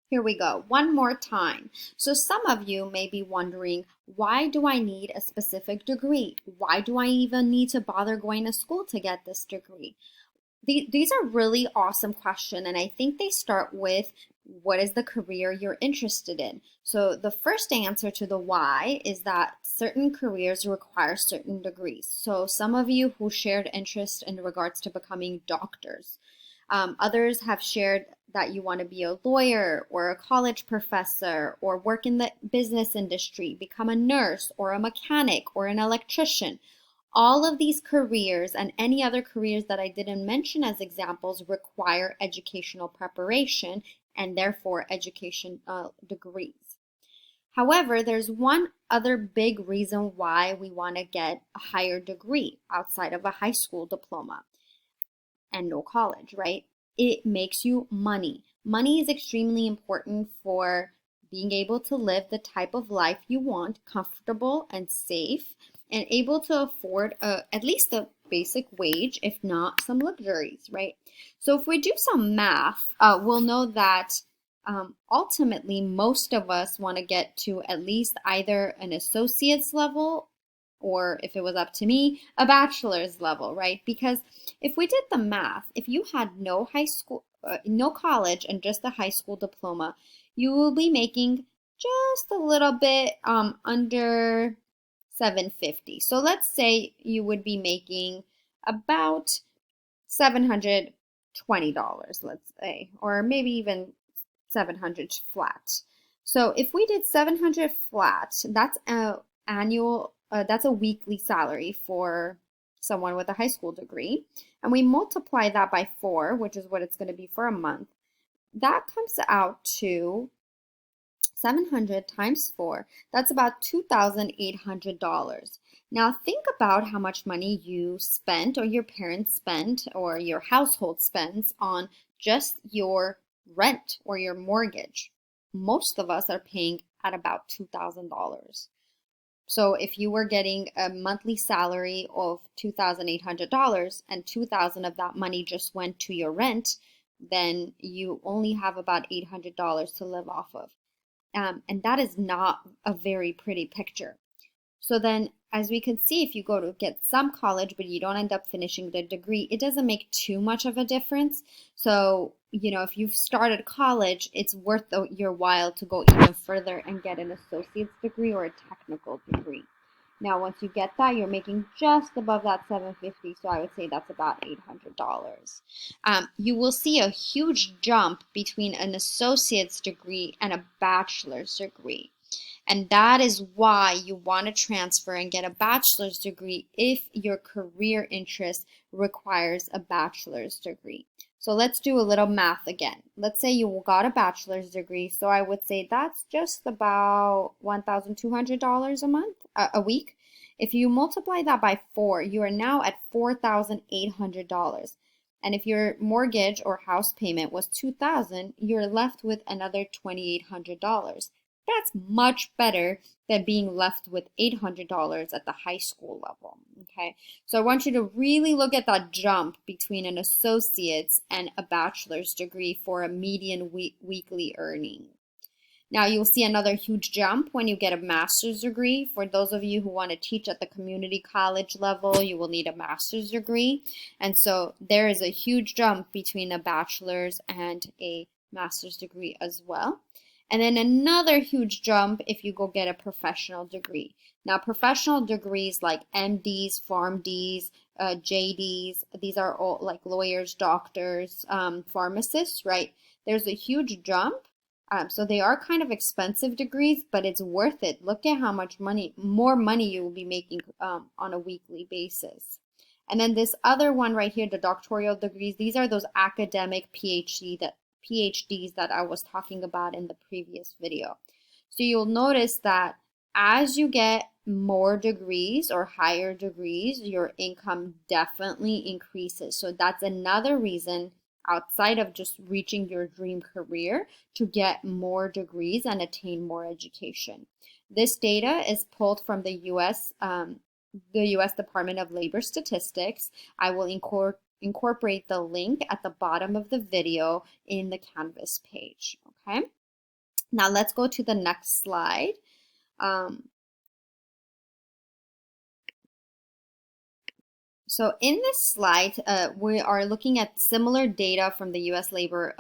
Here we go, one more time. So some of you may be wondering, why do I need a specific degree? Why do I even need to bother going to school to get this degree? These are really awesome questions, and I think they start with what is the career you're interested in. So the first answer to the why is that certain careers require certain degrees. So some of you who shared interest in regards to becoming doctors. Others have shared that you want to be a lawyer or a college professor or work in the business industry, become a nurse or a mechanic or an electrician. All of these careers and any other careers that I didn't mention as examples require educational preparation and therefore education degrees. However, there's one other big reason why we want to get a higher degree outside of a high school diploma and no college, right? It makes you money. Money is extremely important for being able to live the type of life you want, comfortable and safe, and able to afford at least a basic wage, if not some luxuries, right? So if we do some math, we'll know that ultimately most of us want to get to at least either an associate's level or if it was up to me, a bachelor's level, right? Because if we did the math, if you had no high school, no college, and just a high school diploma, you will be making just a little bit under 750. So let's say you would be making about $720, let's say, or maybe even 700 flat. So if we did 700 flat, that's a annual that's a weekly salary for someone with a high school degree, and we multiply that by 4, which is what it's going to be for a month. That comes out to 700 times 4. That's about $2,800. Now think about how much money you spent or your parents spent or your household spends on just your rent or your mortgage. Most of us are paying at about $2,000. So if you were getting a monthly salary of $2,800 and 2,000 of that money just went to your rent, then you only have about $800 to live off of. And that is not a very pretty picture. So then, as we can see, if you go to get some college, but you don't end up finishing the degree, it doesn't make too much of a difference. So, if you've started college, it's worth your while to go even further and get an associate's degree or a technical degree. Now, once you get that, you're making just above that 750, so I would say that's about $800. You will see a huge jump between an associate's degree and a bachelor's degree. And that is why you want to transfer and get a bachelor's degree if your career interest requires a bachelor's degree. So let's do a little math again. Let's say you got a bachelor's degree. So I would say that's just about $1,200 a month, a week. If you multiply that by 4, you are now at $4,800. And if your mortgage or house payment was $2,000, you're left with another $2,800. That's much better than being left with $800 at the high school level. Okay, so I want you to really look at that jump between an associate's and a bachelor's degree for a median weekly earning. Now you'll see another huge jump when you get a master's degree. For those of you who want to teach at the community college level, you will need a master's degree. And so there is a huge jump between a bachelor's and a master's degree as well. And then another huge jump if you go get a professional degree. Now, professional degrees like MDs, PharmDs, JDs, these are all like lawyers, doctors, pharmacists, right? There's a huge jump. So they are kind of expensive degrees, but it's worth it. Look at how much more money you will be making on a weekly basis. And then this other one right here, the doctoral degrees, these are those academic PhDs that I was talking about in the previous video. So you'll notice that as you get more degrees or higher degrees, your income definitely increases. So that's another reason outside of just reaching your dream career to get more degrees and attain more education. This data is pulled from the U.S. Department of Labor Statistics. I will incorporate the link at the bottom of the video in the Canvas page, okay? Now let's go to the next slide. So in this slide, we are looking at similar data from the U.S. labor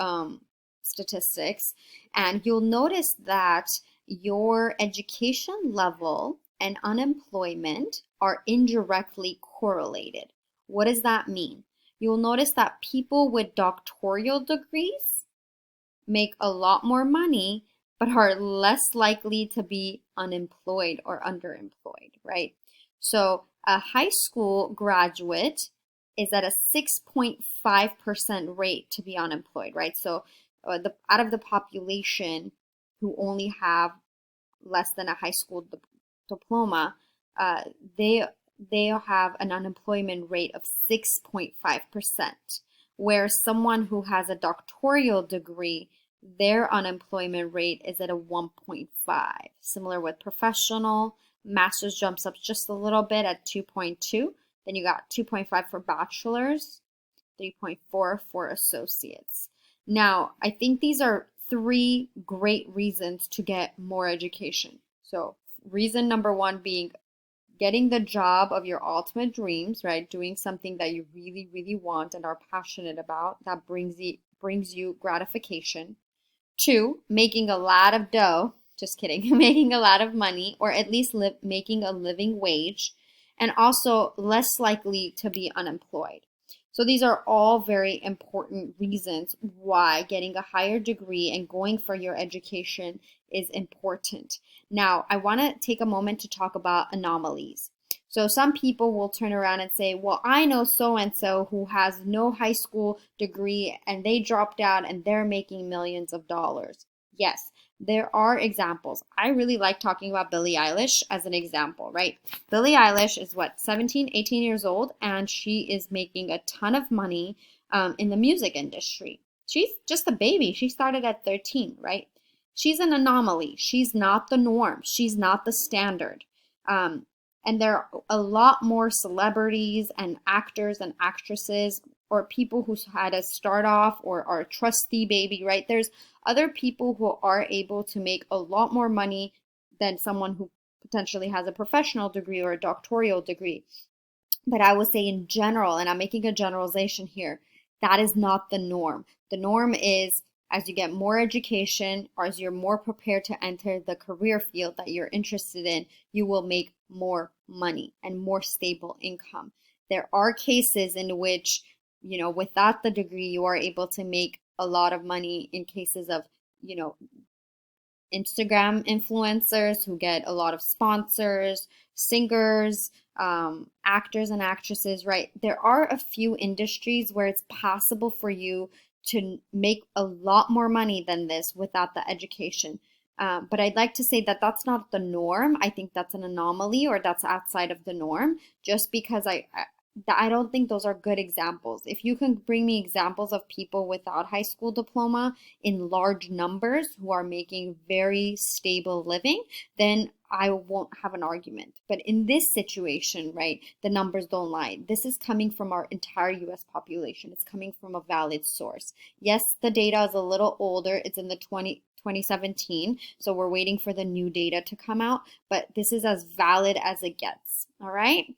statistics, and you'll notice that your education level and unemployment are indirectly correlated. What does that mean? You'll notice that people with doctoral degrees make a lot more money, but are less likely to be unemployed or underemployed, right? So a high school graduate is at a 6.5% rate to be unemployed, right? So out of the population who only have less than a high school diploma, uh, they they have an unemployment rate of 6.5%, where someone who has a doctoral degree, their unemployment rate is at a 1.5. Similar with professional, master's jumps up just a little bit at 2.2. Then you got 2.5 for bachelor's, 3.4 for associates. Now, I think these are three great reasons to get more education. So, reason number one being getting the job of your ultimate dreams, right? Doing something that you really, really want and are passionate about that brings you gratification. Two, making a lot of dough. Just kidding, making a lot of money, or at least making a living wage, and also less likely to be unemployed. So these are all very important reasons why getting a higher degree and going for your education is important. Now, I want to take a moment to talk about anomalies. So some people will turn around and say, well, I know so and so who has no high school degree and they dropped out and they're making millions of dollars. Yes, there are examples. I really like talking about Billie Eilish as an example, right? Billie Eilish is what, 17, 18 years old, and she is making a ton of money in the music industry. She's just a baby. She started at 13, right? She's an anomaly. She's not the norm. She's not the standard. And there are a lot more celebrities and actors and actresses or people who had to start off or are a trustee baby, right? There's other people who are able to make a lot more money than someone who potentially has a professional degree or a doctoral degree. But I would say in general, and I'm making a generalization here, that is not the norm. The norm is as you get more education or as you're more prepared to enter the career field that you're interested in, you will make more money and more stable income. There are cases in which, without the degree, you are able to make a lot of money in cases of, Instagram influencers who get a lot of sponsors, singers, actors and actresses, right? There are a few industries where it's possible for you to make a lot more money than this without the education. But I'd like to say that that's not the norm. I think that's an anomaly or that's outside of the norm just because I don't think those are good examples. If you can bring me examples of people without high school diploma in large numbers who are making very stable living, then I won't have an argument. But in this situation, right, the numbers don't lie. This is coming from our entire US population. It's coming from a valid source. Yes, the data is a little older. It's in the 2017, so we're waiting for the new data to come out, but this is as valid as it gets. All right.